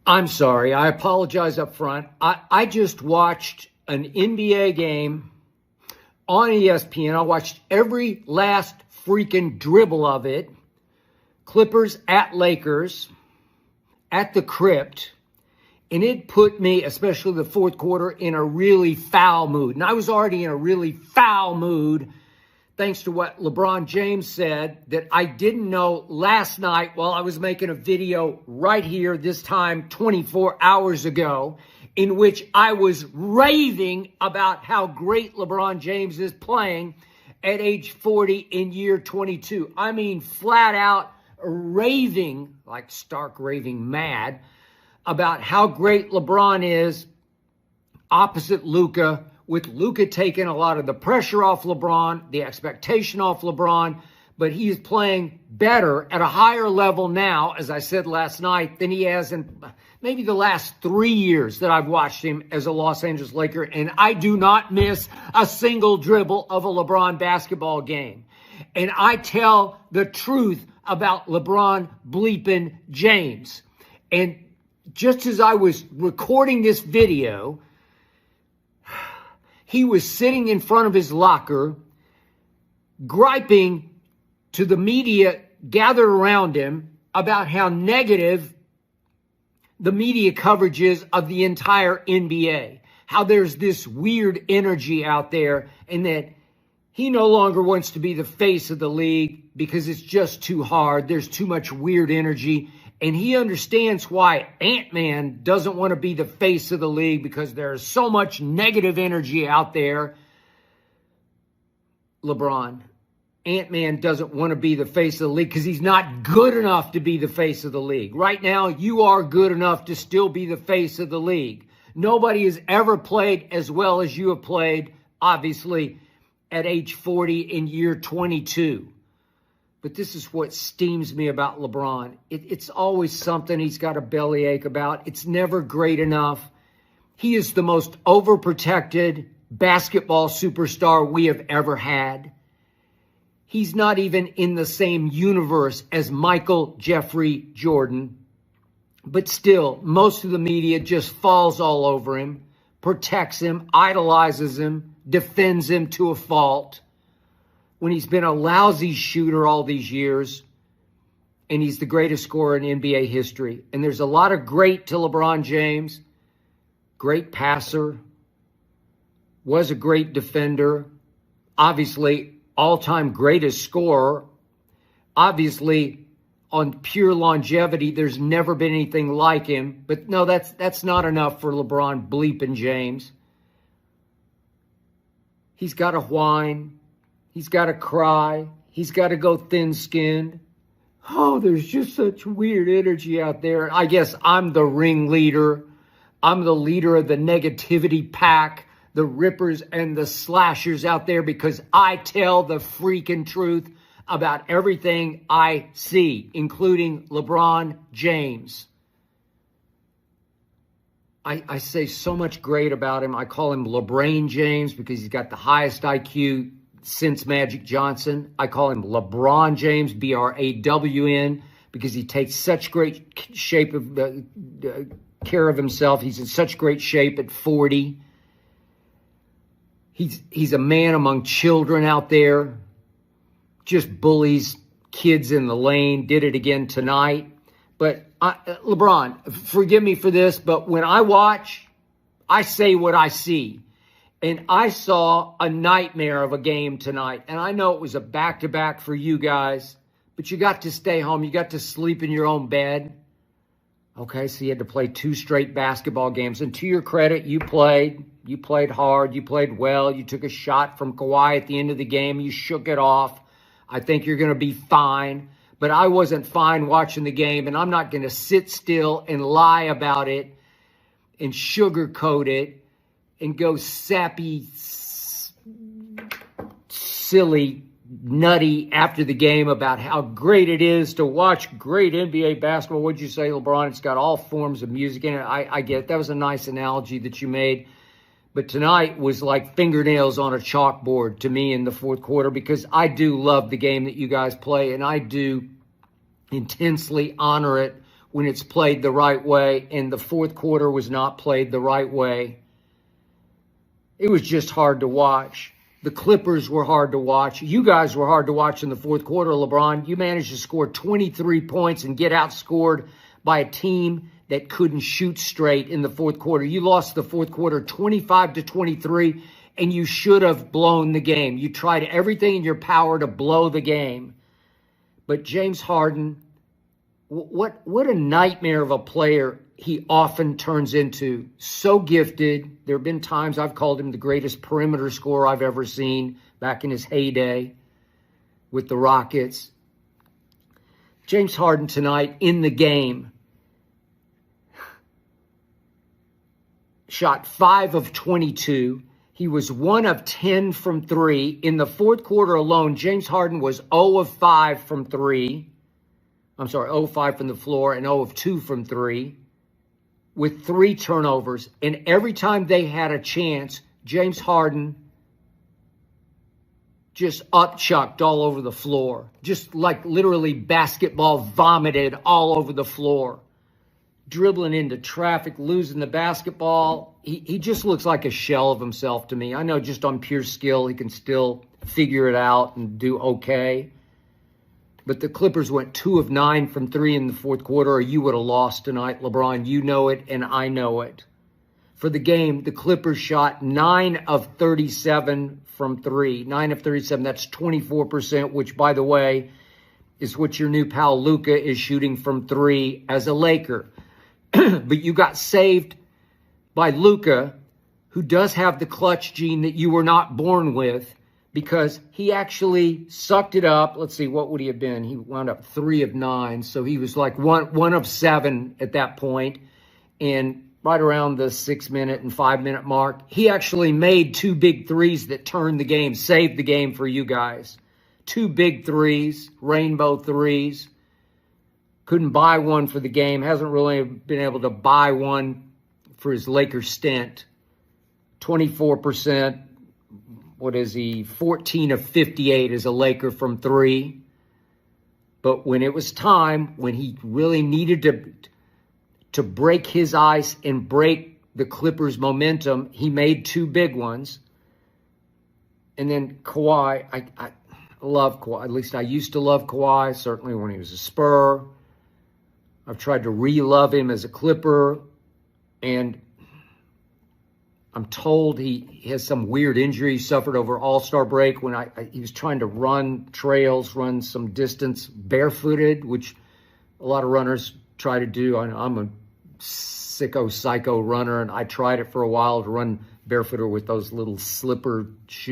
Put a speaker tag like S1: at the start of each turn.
S1: I'm sorry. I apologize up front. I just watched an NBA game on ESPN. I watched every last freaking dribble of it. Clippers at Lakers at the Crypt. And it put me, especially the fourth quarter, in a really foul mood. And I was already in a really foul mood thanks to what LeBron James said that I didn't know last night while I was making a video right here, this time 24 hours ago, in which I was raving about how great LeBron James is playing at age 40 in year 22. I mean, flat out raving, like stark raving mad, about how great LeBron is opposite Luka, with Luka taking a lot of the pressure off LeBron, the expectation off LeBron, but he is playing better at a higher level now, as I said last night, than he has in maybe the last 3 years that I've watched him as a Los Angeles Laker, and I do not miss a single dribble of a LeBron basketball game. And I tell the truth about LeBron bleeping James. And just as I was recording this video, he was sitting in front of his locker, griping to the media gathered around him about how negative the media coverage is of the entire NBA. How there's this weird energy out there, and that he no longer wants to be the face of the league because it's just too hard. There's too much weird energy. And he understands why Ant-Man doesn't want to be the face of the league, because there's so much negative energy out there. LeBron, Ant-Man doesn't want to be the face of the league because he's not good enough to be the face of the league. Right now, you are good enough to still be the face of the league. Nobody has ever played as well as you have played, obviously, at age 40 in year 22. But this is what steams me about LeBron. It's always something he's got a bellyache about. It's never great enough. He is the most overprotected basketball superstar we have ever had. He's not even in the same universe as Michael Jeffrey Jordan. But still, most of the media just falls all over him, protects him, idolizes him, defends him to a fault, when he's been a lousy shooter all these years, and he's the greatest scorer in NBA history. And there's a lot of great to LeBron James. Great passer, was a great defender, obviously all-time greatest scorer. Obviously, on pure longevity, there's never been anything like him. But no, that's not enough for LeBron bleeping James. He's got to whine. He's got to cry. He's got to go thin-skinned. Oh, there's just such weird energy out there. I guess I'm the ringleader. I'm the leader of the negativity pack, the rippers and the slashers out there, because I tell the freaking truth about everything I see, including LeBron James. I say so much great about him. I call him LeBrain James because he's got the highest IQ since Magic Johnson. I call him LeBron James, B-R-A-W-N, because he takes such great shape of care of himself. He's in such great shape at 40. He's a man among children out there. Just bullies kids in the lane. Did it again tonight. But LeBron, forgive me for this, but when I watch, I say what I see. And I saw a nightmare of a game tonight. And I know it was a back-to-back for you guys, but you got to stay home. You got to sleep in your own bed. Okay, so you had to play 2 straight basketball games. And to your credit, you played. You played hard. You played well. You took a shot from Kawhi at the end of the game. You shook it off. I think you're going to be fine. But I wasn't fine watching the game, and I'm not going to sit still and lie about it and sugarcoat it and go sappy, silly, nutty after the game about how great it is to watch great NBA basketball. What'd you say, LeBron? It's got all forms of music in it. I get it. That was a nice analogy that you made. But tonight was like fingernails on a chalkboard to me in the fourth quarter, because I do love the game that you guys play, and I do intensely honor it when it's played the right way, and the fourth quarter was not played the right way. It was just hard to watch. The Clippers were hard to watch. You guys were hard to watch in the fourth quarter, LeBron. You managed to score 23 points and get outscored by a team that couldn't shoot straight in the fourth quarter. You lost the fourth quarter 25-23, and you should have blown the game. You tried everything in your power to blow the game. But James Harden, what a nightmare of a player he often turns into. So gifted. There have been times I've called him the greatest perimeter scorer I've ever seen back in his heyday with the Rockets. James Harden tonight in the game shot 5 of 22. He was 1 of 10 from 3. In the fourth quarter alone, James Harden was 0 of 5 from 3. 0 of 5 from the floor and 0 of 2 from 3 with 3 turnovers. And every time they had a chance, James Harden just upchucked all over the floor. Just like literally basketball vomited all over the floor. Dribbling into traffic, losing the basketball. He just looks like a shell of himself to me. I know just on pure skill, he can still figure it out and do okay. But the Clippers went 2 of 9 from 3 in the fourth quarter, or you would have lost tonight, LeBron. You know it, and I know it. For the game, the Clippers shot 9 of 37 from 3. 9 of 37, that's 24%, which, by the way, is what your new pal Luka is shooting from 3 as a Laker. But you got saved by Luka, who does have the clutch gene that you were not born with, because he actually sucked it up. Let's see, what would he have been? He wound up 3 of 9, so he was like one of 7 at that point. And right around the 6-minute and 5-minute mark, he actually made 2 big threes that turned the game, saved the game for you guys. 2 big threes, rainbow threes. Couldn't buy one for the game. Hasn't really been able to buy one for his Lakers stint. 24%. What is he? 14 of 58 as a Laker from 3. But when it was time, when he really needed to break his ice and break the Clippers' momentum, he made 2 big ones. And then Kawhi, I love Kawhi. At least I used to love Kawhi, certainly when he was a Spur. I've tried to re-love him as a Clipper, and I'm told he has some weird injury he suffered over All-Star break when he was trying to run trails, run some distance barefooted, which a lot of runners try to do. I'm a psycho runner, and I tried it for a while to run barefooted with those little slipper shoes.